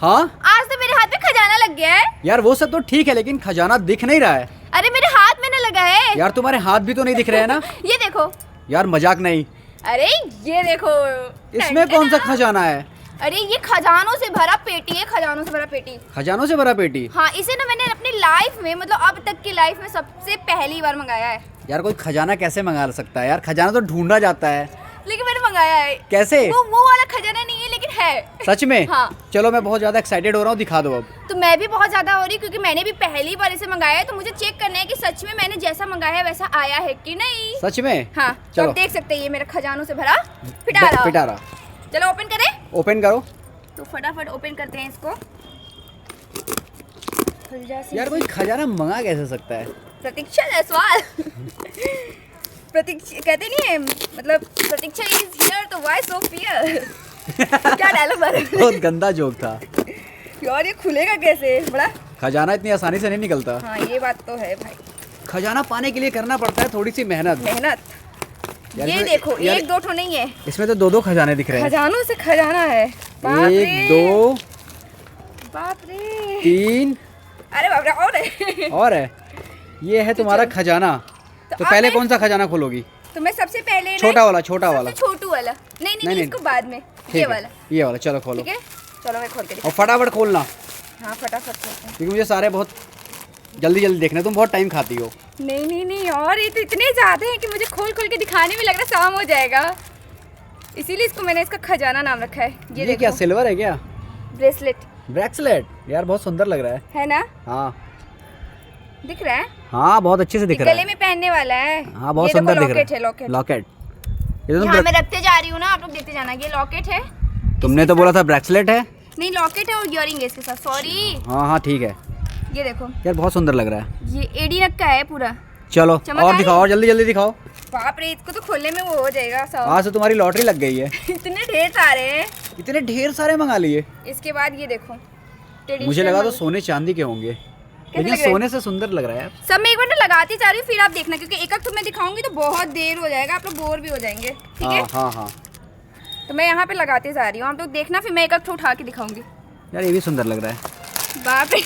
हाँ आज तो मेरे हाथ में खजाना लग गया है। यार वो सब तो ठीक है, लेकिन खजाना दिख नहीं रहा है। अरे मेरे हाथ में ना लगा है। यार तुम्हारे हाथ भी तो नहीं दिख रहे हैं ना। ये देखो। यार मजाक नहीं। अरे ये देखो। इसमें कौन सा खजाना है? अरे ये खजानों से भरा पेटी है, खजानों से भरा पेटी। खजानों से भरा पेटी? हाँ, इसे ना मैंने अपनी लाइफ में मतलब अब तक की लाइफ में सबसे पहली बार मंगाया है। यार कोई खजाना कैसे मंगा सकता है यार? खजाना तो ढूंढा जाता है। लेकिन मैंने मंगाया है। कैसे? वो वाला खजाना नहीं है लेकिन है। सच में? हाँ। चलो मैं बहुत ज्यादा एक्साइटेड हो रहा हूँ, दिखा दो अब। तो मैं भी बहुत ज्यादा हो रही क्योंकि मैंने भी पहली बार इसे मंगाया है, तो मुझे चेक करना है कि सच में मैंने जैसा मंगाया है वैसा आया है कि नहीं। सच में? हाँ चलो। तो देख सकते हैं ये मेरा खजानों से भरा पिटारा। पिटारा। चलो ओपन करें। ओपन करो। तो फटाफट ओपन करते हैं इसको। खुल जा यार कोई खजाना मंगा कैसे सकता है? प्रतीक्षा जायसवाल। प्रतीक्षा कहते नहीं है मतलब प्रतीक्षा इज हियर तो व्हाई सो फियर। क्या डायलॉग मारे? बहुत गंदा जोक था यार ये खुलेगा कैसे? बड़ा खजाना इतनी आसानी से नहीं निकलता। हाँ ये बात तो है भाई। खजाना पाने के लिए करना पड़ता है थोड़ी सी मेहनत। ये देखो यार, एक दो ठो नहीं है, इसमें तो दो खजाने दिख रहे हैं। खजानों से खजाना है। एक दो बाप रे 3 अरे बाप रे और है। ये है तुम्हारा खजाना। तो पहले कौन सा खजाना खोलोगी? तो मैं सबसे पहले छोटा वाला छोटू वाला। नहीं इसको बाद में। ये वाला चलो खोलो। ठीक है चलो मैं खोल के और फटाफट खोलना। हाँ फटाफट खोलते हैं क्योंकि मुझे सारे बहुत जल्दी देखने, तुम बहुत टाइम खाती हो। नहीं और ये तो इतने ज्यादा है कि मुझे खोल के दिखाने में लग रहा है शाम हो जाएगा, इसीलिए इसको मैंने इसका खजाना नाम रखा है। ये क्या सिल्वर है क्या? ब्रेसलेट यार बहुत सुंदर लग रहा है ना? हाँ दिख रहा है। हाँ बहुत अच्छे से दिख रहा है। गले में पहनने वाला है। हाँ बहुत सुंदर दिख रहा है। लॉकेट यहाँ मैं रखते जा रही हूँ ना, आप लोग देखते जाना। ये लॉकेट है। तुमने तो बोला था ब्रेसलेट है। नहीं लॉकेट है और इयररिंग है इसके साथ। सॉरी। हाँ ठीक है। ये देखो यार बहुत सुंदर लग रहा है। ये एडी नग का है पूरा। चलो और दिखाओ, और जल्दी दिखाओ। बाप रे इसको तो खोलने में वो हो जाएगा सब। आज तो तुम्हारी लॉटरी लग गई है। इतने ढेर सारे हैं। इतने ढेर सारे मंगा लिए। इसके बाद ये देखो मुझे लगा तो सोने चांदी के होंगे, लेकिन सोने से सुंदर लग रहा है यार। सब मैं एक बार ना लगाती जा रही हूँ, फिर आप देखना क्योंकि एक एक मैं दिखाऊंगी तो बहुत देर हो जाएगा, आप लोग बोर भी हो जाएंगे। ठीक है? हाँ। तो मैं यहाँ पे लगाते जा रही हूँ, आप लोग देखना, फिर मैं एक एक उठा के दिखाऊंगी। यार ये भी सुंदर लग रहा है। बाप रे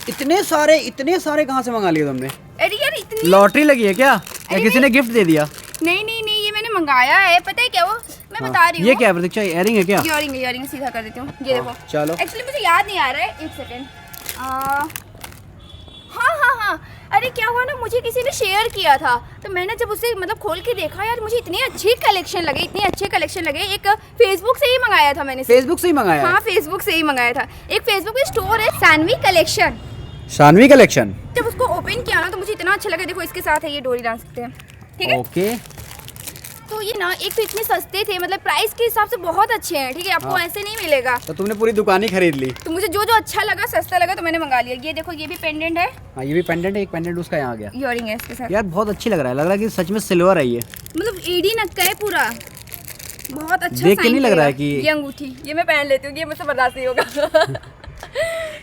इतने सारे कहाँ से मंगा लिए तुमने? अरे यार इतनी लॉटरी लगी है क्या, या किसी ने गिफ्ट दे दिया? नहीं ये मैंने मंगाया है, पता है क्या वो मैं बता रही हूँ। ये क्या है प्रतीक्षा, इयररिंग है क्या? इयररिंग सीधा कर देती हूँ। ये देखो चलो। एक्चुअली मुझे याद नहीं आ रहा है, एक सेकेंड। हाँ अरे क्या हुआ ना, मुझे किसी ने शेयर किया था तो मैंने जब उसे मतलब खोल के देखा, यार मुझे इतनी अच्छी कलेक्शन लगे, इतने अच्छे कलेक्शन लगे। एक फेसबुक से ही मंगाया था मैंने। फेसबुक से ही मंगाया? हाँ फेसबुक से ही मंगाया था। एक फेसबुक पे स्टोर है सानवी कलेक्शन। जब उसको ओपन किया ना तो मुझे इतना अच्छा लगा। देखो इसके साथ है ये डोरी डाल सकते हैं। ठीक है ओके। तो ये ना एक तो इतने सस्ते थे, मतलब प्राइस के हिसाब से बहुत अच्छे हैं। ठीक है आपको ऐसे नहीं मिलेगा। तो तुमने पूरी दुकान ही खरीद ली? तो मुझे जो अच्छा लगा, सस्ता लगा तो मैंने मंगा लिया। ये देखो ये भी पेंडेंट है। हाँ ये भी पेंडेंट है, एक पेंडेंट उसका यहाँ गया। इयररिंग है इसके साथ। यार बहुत अच्छी लग रहा है कि सच में सिल्वर है ये। मतलब एडी नग का है पूरा, बहुत अच्छा। देख के नहीं लग रहा है कि ये अंगूठी ये मैं पहन लेती हूँ, ये मुझसे बर्दाश्त नहीं होगा।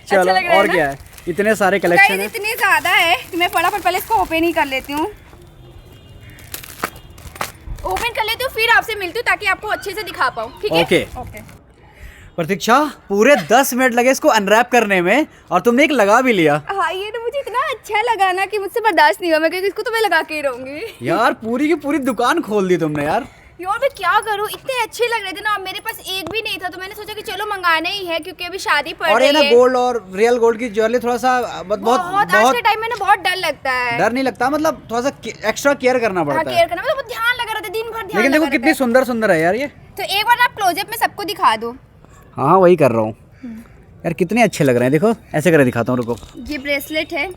चलो और क्या है, इतने सारे कलेक्शन है। इतने ज्यादा है कि मैं फटाफट पहले इसको ओपन ही कर लेती हूँ। ओपन कर लेती हूँ फिर आपसे मिलती हूँ ताकि आपको अच्छे से दिखा पाऊँ। ठीक है? ओके। प्रतीक्षा पूरे 10 मिनट लगे इसको अनरैप करने में और तुमने एक लगा भी लिया। हाँ ये तो मुझे इतना अच्छा लगा ना कि मुझसे बर्दाश्त नहीं हुआ। मैं इसको तो मैं लगा के ही रहूंगी। यार पूरी की पूरी दुकान खोल दी तुमने यार। यार मैं क्या करूँ, इतने अच्छे लग रहे थे ना। मेरे पास एक भी नहीं था तो मैंने सोचा कि चलो मंगाना ही है क्योंकि अभी शादी पड़ रही है। और ये ना गोल्ड और रियल गोल्ड की ज्वेलरी थोड़ा सा बहुत आज के टाइम में ना बहुत डर लगता है। डर नहीं लगता, मतलब थोड़ा सा एक्स्ट्रा केयर करना पड़ता है। केयर करना मतलब ध्यान लगा रहता है, दिन भर ध्यान। लेकिन देखो कितनी सुंदर है यार ये। तो एक बार आप क्लोजअप में सबको दिखा दो। हाँ वही कर रहा हूँ यार, कितने अच्छे लग रहे हैं। देखो ऐसे करके दिखाता हूँ, रुको। ये ब्रेसलेट है,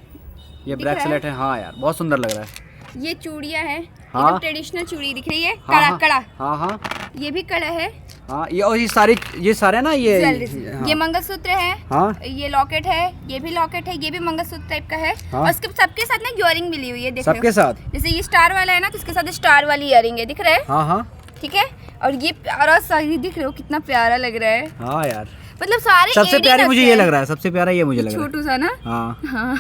ये ब्रेसलेट है। हाँ यार बहुत सुंदर लग रहा है। ये चूड़ियाँ हैं। हाँ ट्रेडिशनल चूड़ी दिख रही है। कड़ा। हाँ ये भी कड़ा है। हाँ ये सारे ना ये ये मंगलसूत्र है। हाँ ये लॉकेट है, ये भी लॉकेट है, ये भी मंगलसूत्र टाइप का है। हाँ? और इसके सबके साथ ना इयररिंग मिली हुई है। देख रहे हो? सबके साथ जैसे ये स्टार वाला है ना तो इसके साथ स्टार वाली इयररिंग है, दिख रहा है? हाँ ठीक है। और ये प्यारा सा दिख रहे हो, कितना प्यारा लग रहा है। हाँ यार मतलब सारे सबसे प्यारी मुझे ये लग रहा है, सबसे प्यारा ये मुझे लग रहा है। छोटू सा ना। हाँ।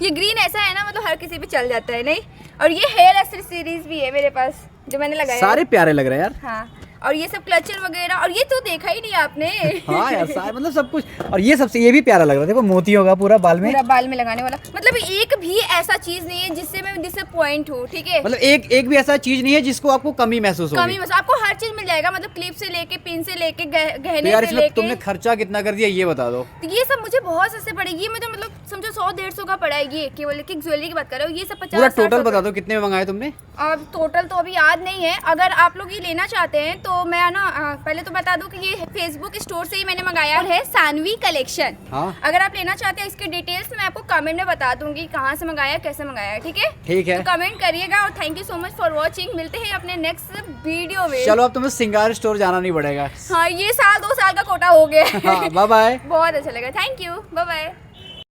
ये ग्रीन ऐसा है ना, मतलब हर किसी पे चल जाता है। नहीं और ये हेयर एक्सेसरीज भी है मेरे पास जो मैंने लगाया। सारे प्यारे लग रहे हैं यार। हाँ और ये सब क्लचर वगैरह, और ये तो देखा ही नहीं आपने। हाँ यार सारे मतलब सब कुछ, और ये सबसे ये भी प्यारा लग रहा है, देखो मोती होगा पूरा बाल में, पूरा बाल में लगाने वाला, मतलब एक भी ऐसा चीज नहीं है जिससे मैं डिसअपॉइंट हूँ, ठीक है। मतलब एक भी ऐसा चीज नहीं है जिसको आपको कमी महसूस होगी। कमी, बस आपको हर चीज मिल जाएगा, मतलब क्लिप से लेके, पिन से लेके, तो गहने यार से इसमें लेके। तुमने खर्चा कितना कर दिया ये बता दो। तो ये सब मुझे बहुत सस्ते पड़ेगी, ये मुझे मतलब समझो 100-150 का पड़ा है ये, केवल एक ज्वेलरी की बात कर रहे हो, ये सब 50-60 पूरा टोटल बता दो कितने में मंगाए तुमने। अब टोटल तो अभी याद नहीं है। अगर आप लोग ये लेना चाहते हैं तो मैं ना पहले तो बता दूं कि ये फेसबुक स्टोर से ही मैंने मंगाया है, सानवी कलेक्शन। हाँ। अगर आप लेना चाहते हैं इसके डिटेल्स मैं आपको कमेंट में बता दूंगी कहाँ से मंगाया, कैसे मंगाया, ठीक है। ठीक है, तो कमेंट करिएगा, और thank you so much for watching. मिलते हैं अपने नेक्स्ट वीडियो में। चलो अब तुम्हें सिंगार स्टोर जाना नहीं पड़ेगा। हाँ, ये 1-2 साल का कोटा हो गया। हाँ, बाय बाय। बहुत अच्छा लगा, थैंक यू, बाय बाय।